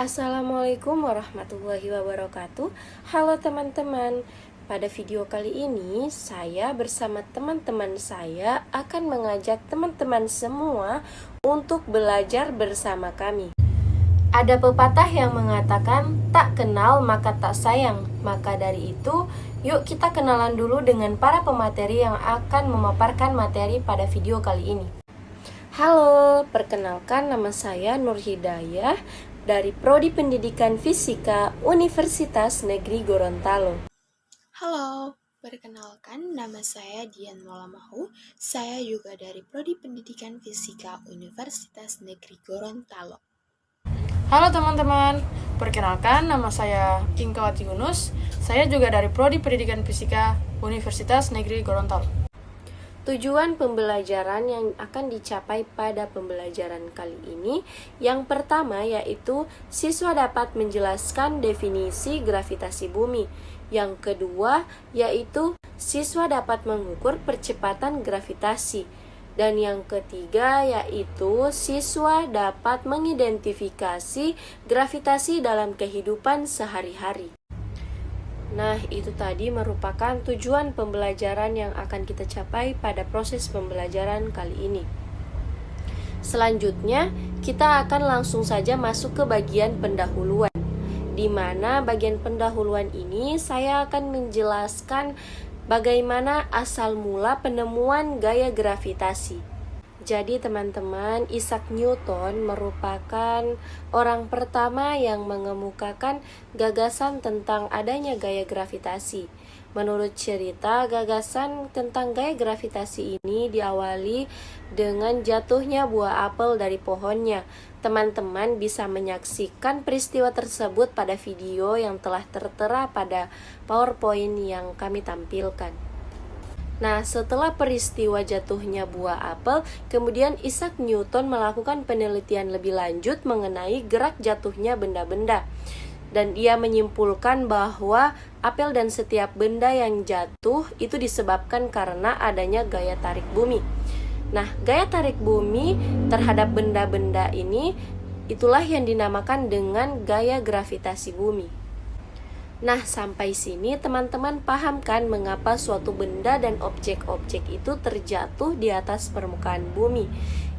Assalamualaikum warahmatullahi wabarakatuh. Halo teman-teman. Pada video kali ini, saya bersama teman-teman saya akan mengajak teman-teman semua untuk belajar bersama kami. Ada pepatah yang mengatakan, tak kenal maka tak sayang. Maka dari itu, yuk kita kenalan dulu dengan para pemateri yang akan memaparkan materi pada video kali ini. Halo, perkenalkan nama saya Nur Hidayah dari Prodi Pendidikan Fisika Universitas Negeri Gorontalo. Halo, perkenalkan nama saya Dian Molamahu. Saya juga dari Prodi Pendidikan Fisika Universitas Negeri Gorontalo. Halo teman-teman, perkenalkan nama saya Ingkawati Yunus. Saya juga dari Prodi Pendidikan Fisika Universitas Negeri Gorontalo. Tujuan pembelajaran yang akan dicapai pada pembelajaran kali ini, yang pertama yaitu siswa dapat menjelaskan definisi gravitasi bumi. Yang kedua yaitu siswa dapat mengukur percepatan gravitasi. Dan yang ketiga yaitu siswa dapat mengidentifikasi gravitasi dalam kehidupan sehari-hari. Nah, itu tadi merupakan tujuan pembelajaran yang akan kita capai pada proses pembelajaran kali ini. Selanjutnya, kita akan langsung saja masuk ke bagian pendahuluan, di mana bagian pendahuluan ini saya akan menjelaskan bagaimana asal mula penemuan gaya gravitasi. Jadi teman-teman, Isaac Newton merupakan orang pertama yang mengemukakan gagasan tentang adanya gaya gravitasi. Menurut cerita, gagasan tentang gaya gravitasi ini diawali dengan jatuhnya buah apel dari pohonnya. Teman-teman bisa menyaksikan peristiwa tersebut pada video yang telah tertera pada PowerPoint yang kami tampilkan. Nah, setelah peristiwa jatuhnya buah apel, kemudian Isaac Newton melakukan penelitian lebih lanjut mengenai gerak jatuhnya benda-benda. Dan dia menyimpulkan bahwa apel dan setiap benda yang jatuh itu disebabkan karena adanya gaya tarik bumi. Nah, gaya tarik bumi terhadap benda-benda ini itulah yang dinamakan dengan gaya gravitasi bumi. Nah, sampai sini teman-teman paham kan mengapa suatu benda dan objek-objek itu terjatuh di atas permukaan bumi?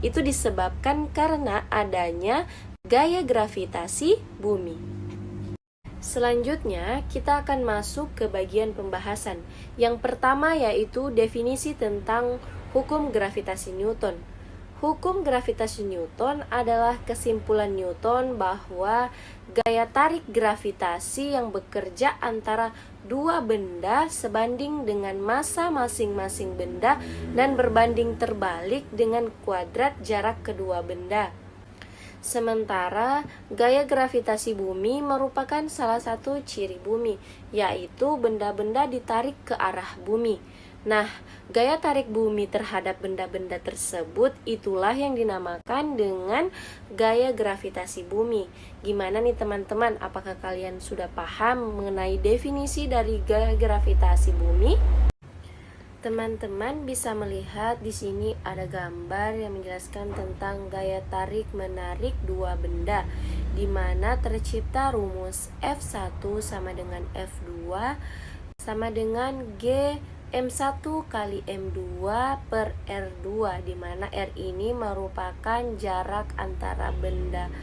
Itu disebabkan karena adanya gaya gravitasi bumi. Selanjutnya, kita akan masuk ke bagian pembahasan. Yang pertama yaitu definisi tentang hukum gravitasi Newton. Hukum gravitasi Newton adalah kesimpulan Newton bahwa gaya tarik gravitasi yang bekerja antara dua benda sebanding dengan massa masing-masing benda dan berbanding terbalik dengan kuadrat jarak kedua benda. Sementara gaya gravitasi bumi merupakan salah satu ciri bumi, yaitu benda-benda ditarik ke arah bumi. Nah, gaya tarik bumi terhadap benda-benda tersebut itulah yang dinamakan dengan gaya gravitasi bumi. Gimana nih teman-teman? Apakah kalian sudah paham mengenai definisi dari gaya gravitasi bumi? Teman-teman bisa melihat di sini ada gambar yang menjelaskan tentang gaya tarik menarik dua benda, di mana tercipta rumus F1 sama dengan F2 sama dengan G M1 kali M2 per R2, di mana R ini merupakan jarak antara benda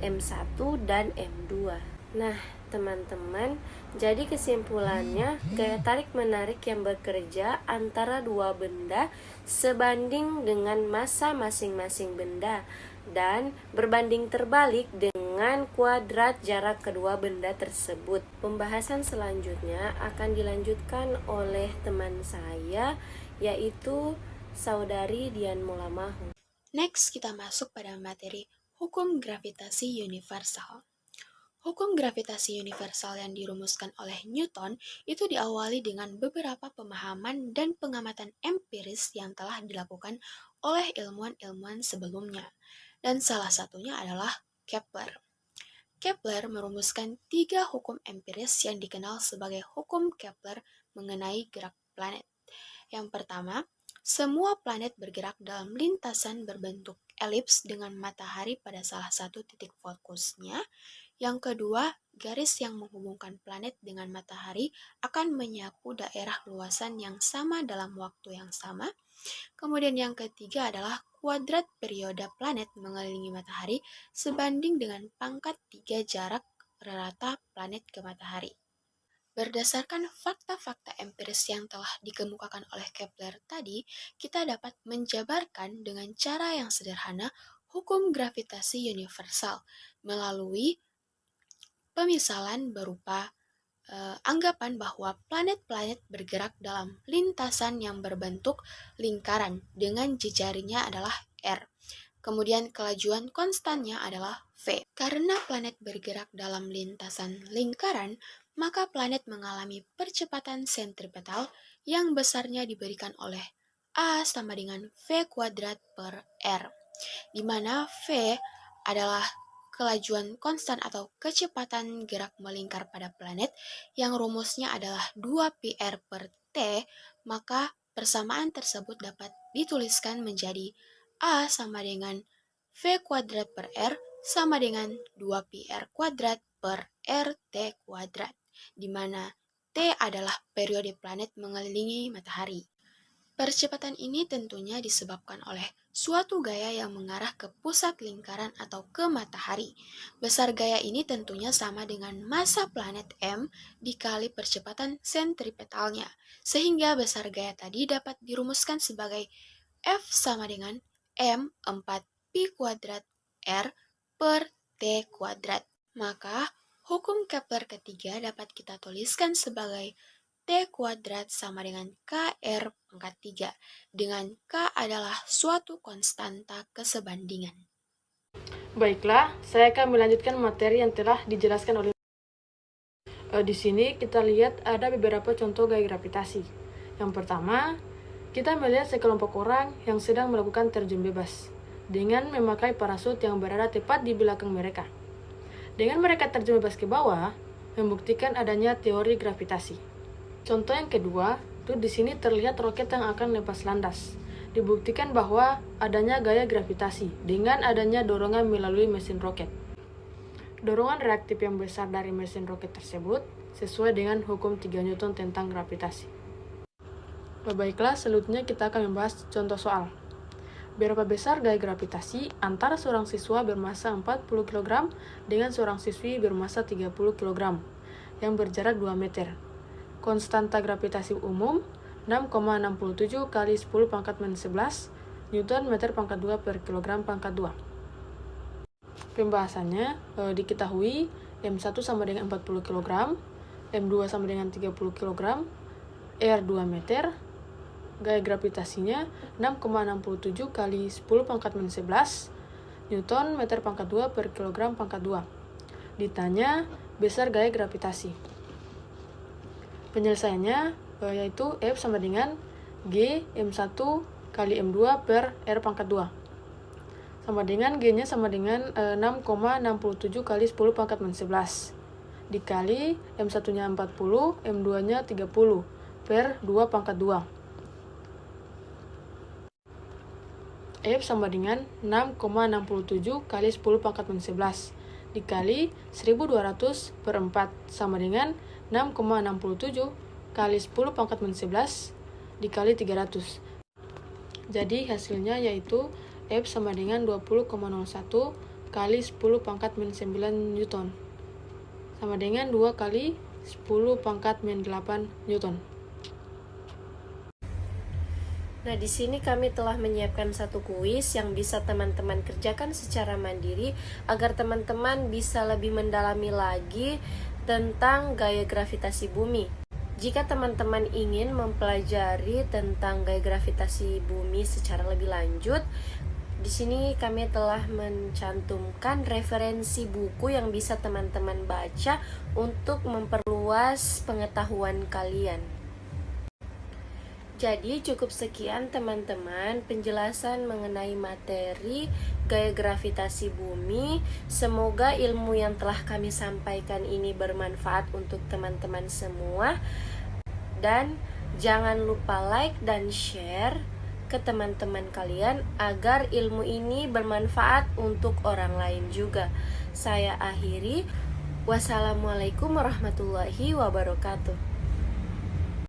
M1 dan M2. Nah, teman-teman, jadi kesimpulannya gaya tarik-menarik yang bekerja antara dua benda sebanding dengan massa masing-masing benda dan berbanding terbalik dengan kuadrat jarak kedua benda tersebut. Pembahasan selanjutnya akan dilanjutkan oleh teman saya, yaitu Saudari Dian Molamahu. Next, kita masuk pada materi hukum gravitasi universal. Hukum gravitasi universal yang dirumuskan oleh Newton itu diawali dengan beberapa pemahaman dan pengamatan empiris yang telah dilakukan oleh ilmuwan-ilmuwan sebelumnya. Dan salah satunya adalah Kepler. Kepler merumuskan 3 hukum empiris yang dikenal sebagai hukum Kepler mengenai gerak planet. Yang pertama, Semua planet bergerak dalam lintasan berbentuk elips dengan matahari pada salah satu titik fokusnya. Yang kedua, garis yang menghubungkan planet dengan matahari akan menyapu daerah luasan yang sama dalam waktu yang sama. Kemudian yang ketiga adalah kuadrat periode planet mengelilingi matahari sebanding dengan pangkat 3 jarak rata planet ke matahari. Berdasarkan fakta-fakta empiris yang telah dikemukakan oleh Kepler tadi, kita dapat menjabarkan dengan cara yang sederhana hukum gravitasi universal melalui pemisalan berupa anggapan bahwa planet-planet bergerak dalam lintasan yang berbentuk lingkaran dengan jejaringnya adalah R. Kemudian kelajuan konstannya adalah V. Karena planet bergerak dalam lintasan lingkaran, maka planet mengalami percepatan sentripetal yang besarnya diberikan oleh A sama dengan V kuadrat per R, di mana V adalah kelajuan konstan atau kecepatan gerak melingkar pada planet yang rumusnya adalah 2πr per T, maka persamaan tersebut dapat dituliskan menjadi A sama dengan V kuadrat per R sama dengan 2πr kuadrat per RT kuadrat, di mana T adalah periode planet mengelilingi matahari. Percepatan ini tentunya disebabkan oleh suatu gaya yang mengarah ke pusat lingkaran atau ke matahari. Besar gaya ini tentunya sama dengan massa planet M dikali percepatan sentripetalnya, sehingga besar gaya tadi dapat dirumuskan sebagai F sama dengan M4π kuadrat R per T kuadrat. Maka, hukum Kepler ketiga dapat kita tuliskan sebagai T kuadrat sama dengan KR pangkat 3, dengan K adalah suatu konstanta kesebandingan. Baiklah, saya akan melanjutkan materi yang telah dijelaskan oleh di sini kita lihat ada beberapa contoh gaya gravitasi. Yang pertama, kita melihat sekelompok orang yang sedang melakukan terjun bebas dengan memakai parasut yang berada tepat di belakang mereka. Dengan mereka terjun bebas ke bawah, membuktikan adanya teori gravitasi. Contoh yang kedua, di sini terlihat roket yang akan lepas landas. Dibuktikan bahwa adanya gaya gravitasi dengan adanya dorongan melalui mesin roket. Dorongan reaktif yang besar dari mesin roket tersebut sesuai dengan hukum 3 Newton tentang gravitasi. Baiklah, selanjutnya kita akan membahas contoh soal. Berapa besar gaya gravitasi antara seorang siswa bermassa 40 kg dengan seorang siswi bermassa 30 kg yang berjarak 2 meter. Konstanta gravitasi umum 6,67 kali 10 pangkat minus 11 Newton meter pangkat 2 per kilogram pangkat 2. Pembahasannya diketahui M1 sama dengan 40 kg, M2 sama dengan 30 kg, R 2 meter, gaya gravitasinya 6,67 kali 10 pangkat minus 11 Newton meter pangkat 2 per kilogram pangkat 2. Ditanya besar gaya gravitasi. Penyelesaiannya yaitu F sama dengan G M1 kali M2 per R pangkat 2. Sama dengan G-nya sama dengan 6,67 kali 10 pangkat minus 11. Dikali M1-nya 40, M2-nya 30 per 2 pangkat 2. F sama dengan 6,67 kali 10 pangkat minus 11 dikali 1200 per 4 sama dengan 6,67 kali 10 pangkat minus 11 dikali 300. Jadi hasilnya yaitu F sama dengan 20,01 kali 10 pangkat minus 9 Newton sama dengan 2 kali 10 pangkat minus 8 Newton. Nah, di sini kami telah menyiapkan satu kuis yang bisa teman-teman kerjakan secara mandiri agar teman-teman bisa lebih mendalami lagi tentang gaya gravitasi bumi. Jika teman-teman ingin mempelajari tentang gaya gravitasi bumi secara lebih lanjut, di sini kami telah mencantumkan referensi buku yang bisa teman-teman baca untuk memperluas pengetahuan kalian. Jadi cukup sekian teman-teman penjelasan mengenai materi gaya gravitasi bumi. Semoga ilmu yang telah kami sampaikan ini bermanfaat untuk teman-teman semua. Dan jangan lupa like dan share ke teman-teman kalian agar ilmu ini bermanfaat untuk orang lain juga. Saya akhiri. Wassalamualaikum warahmatullahi wabarakatuh.